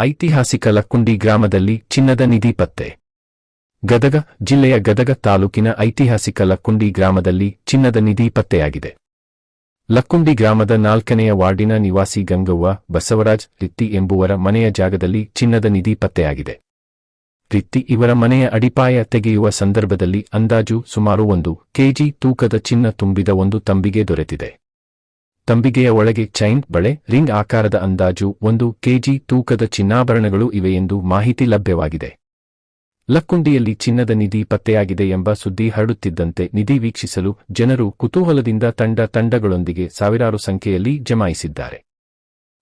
ಐತಿಹಾಸಿಕ ಲಕ್ಕುಂಡಿ ಗ್ರಾಮದಲ್ಲಿ ಚಿನ್ನದ ನಿಧಿ ಪತ್ತೆ. ಗದಗ ಜಿಲ್ಲೆಯ ಗದಗ ತಾಲೂಕಿನ ಐತಿಹಾಸಿಕ ಲಕ್ಕುಂಡಿ ಗ್ರಾಮದಲ್ಲಿ ಚಿನ್ನದ ನಿಧಿ ಪತ್ತೆಯಾಗಿದೆ. ಲಕ್ಕುಂಡಿ ಗ್ರಾಮದ 4ನೆಯ ವಾರ್ಡಿನ ನಿವಾಸಿ ಗಂಗವ್ವ ಬಸವರಾಜ್ ರಿತ್ತಿ ಎಂಬುವರ ಮನೆಯ ಜಾಗದಲ್ಲಿ ಚಿನ್ನದ ನಿಧಿ ಪತ್ತೆಯಾಗಿದೆ. ರಿತ್ತಿ ಇವರ ಮನೆಯ ಅಡಿಪಾಯ ತೆಗೆಯುವ ಸಂದರ್ಭದಲ್ಲಿ ಅಂದಾಜು ಸುಮಾರು 1 ಕೆಜಿ ತೂಕದ ಚಿನ್ನ ತುಂಬಿದ ಒಂದು ತಂಬಿಗೆ ದೊರೆತಿದೆ. ತಂಬಿಗೆಯ ಒಳಗೆ ಚೈನ್, ಬಳೆ, ರಿಂಗ್ ಆಕಾರದ ಅಂದಾಜು 1 ಕೆಜಿ ತೂಕದ ಚಿನ್ನಾಭರಣಗಳು ಇವೆ ಎಂದು ಮಾಹಿತಿ ಲಭ್ಯವಾಗಿದೆ. ಲಕ್ಕುಂಡಿಯಲ್ಲಿ ಚಿನ್ನದ ನಿಧಿ ಪತ್ತೆಯಾಗಿದೆ ಎಂಬ ಸುದ್ದಿ ಹರಡುತ್ತಿದ್ದಂತೆ ನಿಧಿ ವೀಕ್ಷಿಸಲು ಜನರು ಕುತೂಹಲದಿಂದ ತಂಡಗಳೊಂದಿಗೆ ಸಾವಿರಾರು ಸಂಖ್ಯೆಯಲ್ಲಿ ಜಮಾಯಿಸಿದ್ದಾರೆ.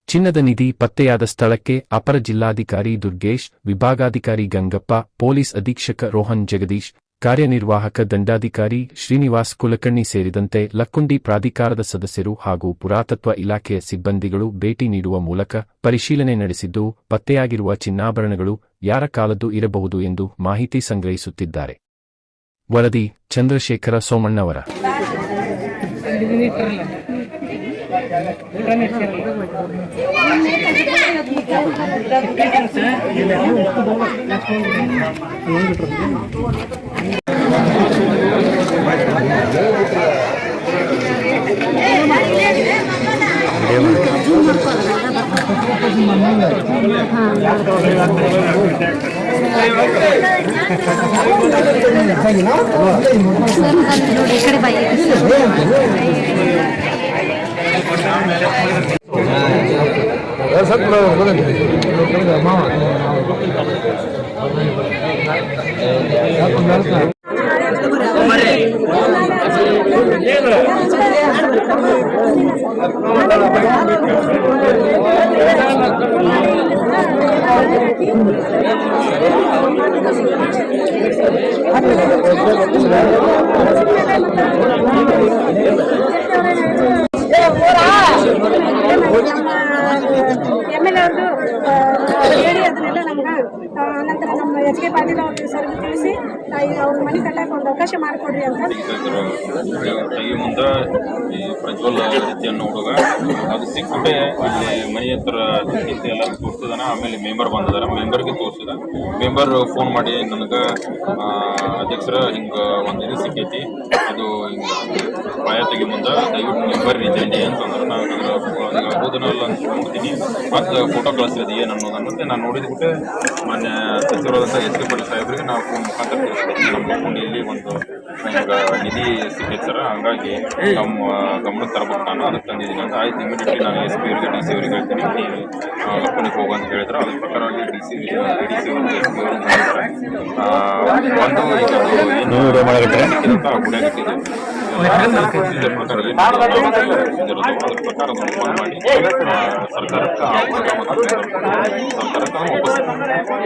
ಚಿನ್ನದ ನಿಧಿ ಪತ್ತೆಯಾದ ಸ್ಥಳಕ್ಕೆ ಅಪರ ಜಿಲ್ಲಾಧಿಕಾರಿ ದುರ್ಗೇಶ್, ವಿಭಾಗಾಧಿಕಾರಿ ಗಂಗಪ್ಪ, ಪೊಲೀಸ್ ಅಧೀಕ್ಷಕ ರೋಹನ್ ಜಗದೀಶ್, ಕಾರ್ಯನಿರ್ವಾಹಕ ದಂಡಾಧಿಕಾರಿ ಶ್ರೀನಿವಾಸ್ ಕುಲಕರ್ಣಿ ಸೇರಿದಂತೆ ಲಕ್ಕುಂಡಿ ಪ್ರಾಧಿಕಾರದ ಸದಸ್ಯರು ಹಾಗೂ ಪುರಾತತ್ವ ಇಲಾಖೆಯ ಸಿಬ್ಬಂದಿಗಳು ಭೇಟಿ ನೀಡುವ ಮೂಲಕ ಪರಿಶೀಲನೆ ನಡೆಸಿದ್ದು, ಪತ್ತೆಯಾಗಿರುವ ಚಿನ್ನಾಭರಣಗಳು ಯಾರ ಕಾಲದ್ದು ಇರಬಹುದು ಎಂದು ಮಾಹಿತಿ ಸಂಗ್ರಹಿಸುತ್ತಿದ್ದಾರೆ. ವರದಿ ಚಂದ್ರಶೇಖರ ಸೋಮಣ್ಣವರ. ಹೇಳಿ ಅದನ್ನೆಲ್ಲ ನಮ್ಗೆ ನಂತರ ನಮ್ಮ ಎಚ್ ಕೆ ಪಾಟೀಲ್ ಅವ್ರ ಸರ್ಗೆ ತಿಳಿಸಿ ಅವ್ರ ಮನೆ ಕಟ್ಟಕ್ಕೆ ಒಂದು ಅವಕಾಶ ಮಾಡಿಕೊಡ್ರಿ ಅಂತ. ಕೈ ಮುಂದೆ ಈ ಪ್ರಜ್ವಲ್ ರೀತಿ ಅನ್ನೋ ಹುಡುಗ ಅದು ಸಿಕ್ಬಿಟ್ಟೆ ಅಲ್ಲಿ ಮನೆ ಹತ್ರ ಎಲ್ಲ ತೋರಿಸಿದಾನ. ಆಮೇಲೆ ಮೆಂಬರ್ ಬಂದಿದಾರೆ, ಮೆಂಬರ್ಗೆ ತೋರಿಸಿದ. ಮೆಂಬರ್ ಫೋನ್ ಮಾಡಿ ನನಗೆ ಅಧ್ಯಕ್ಷರ ಹಿಂಗೆ ಒಂದು ಇದು ಸಿಕ್ಕೈತಿ, ಅದು ಹಿಂಗೆ ಪಾಯ ತೆಗಿ ಮುಂದೆ ದಯವಿಟ್ಟು ಮೆಂಬರ್ ಜಲ್ದಿ ಅಂತಂದ್ರೆ ನಾನು ಓದನಲ್ಲ ಅಂತ ನೋಡ್ತೀನಿ. ಮತ್ತು ಫೋಟೋ ಕಳಿಸಿರೋದು ಏನು ಅನ್ನೋದನ್ನಂತೆ ನಾನು ನೋಡಿದ್ಬಿಟ್ಟೆ ಮೊನ್ನೆ ಸಚಿವರಾದಂಥ ಎಸ್ ಕೆ ಪಾಟೀಲ್ ಸಾಹೇಬ್ರಿಗೆ ನಾವು ಫೋನ್ ಮುಖಾಂತರ ತಿಳಿಸ್ತೀವಿ. ನಮ್ಮ ಲಕ್ಕುಂಡಿಯಲ್ಲಿ ಒಂದು ನಿಧಿ ಸಿಕ್ಕೈತೆ ಸರ್, ಹಂಗಾಗಿ ನಮ್ಮ ಗಮನಕ್ಕೆ ತರಬೇಕು, ನಾನು ಅದಕ್ಕೆ ತಂದಿದ್ದೀನಿ ಅಂತ. ಆಯ್ತು, ಇಮಿಡಿಯೇಟ್ಲಿ ನಾನು ಎಸ್ ಪಿ ಅವರಿಗೆ ಡಿ ಸಿ ಅವರಿಗೆ ಹೇಳ್ತೀನಿ, ನೀವು ಲಕ್ಕುಂಡಿಗೆ ಹೋಗು ಅಂತ ಹೇಳಿದ್ರು. ಅದ್ರ ಪ್ರಕಾರವಾಗಿ ಡಿ ಸಿ ಅವರು ಎಸ್ ಪಿ ಅವರು ಬಂದಿದ್ದಾರೆ. ಒಂದು ಗುಡಿಯಾಗಿಟ್ಟಿದೆ ಪ್ರೊಸೀಜರ್ ಪ್ರಕಾರ ಅದ್ರ ಪ್ರಕಾರ ಫೋನ್ ಮಾಡಿ ಸರ್ಕಾರಕ್ಕೆ ಸರ್ಕಾರಕ್ಕೆ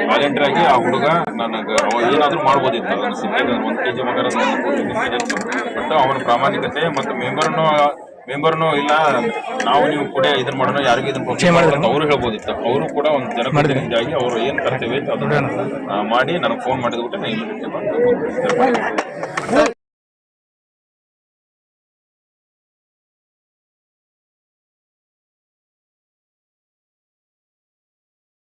ವಾಲಂಟಿಯರ್ ಆಗಿ ಆ ಹುಡುಗ ನನಗೆ ಏನಾದರೂ ಮಾಡ್ಬೋದಿತ್ತು. ಅದನ್ನು ಸಿಕ್ಕಿದೆ 1 ಕೆಜಿ ಮಗರ ಬಟ್ ಅವನ ಪ್ರಾಮಾಣಿಕತೆ ಮತ್ತು ಮೆಂಬರ್ನು ಇಲ್ಲ, ನಾವು ನೀವು ಕೂಡ ಇದನ್ನ ಮಾಡೋಣ, ಯಾರಿಗೂ ಇದನ್ನ ಪ್ರೋತ್ಸಾಹ ಮಾಡೋದು ಅವರು ಹೇಳ್ಬೋದಿತ್ತು. ಅವರು ಕೂಡ ಒಂದು ಜನಪ್ರತಿನಿಧಿಯಾಗಿ ಅವರು ಏನು ಕರ್ತವ್ಯ ಇತ್ತು ಅದನ್ನು ಮಾಡಿ ನನಗೆ ಫೋನ್ ಮಾಡಿದ್ಬಿಟ್ಟು ನಾನು ಇಮಿಡಿಯೇಟ್ಲಿ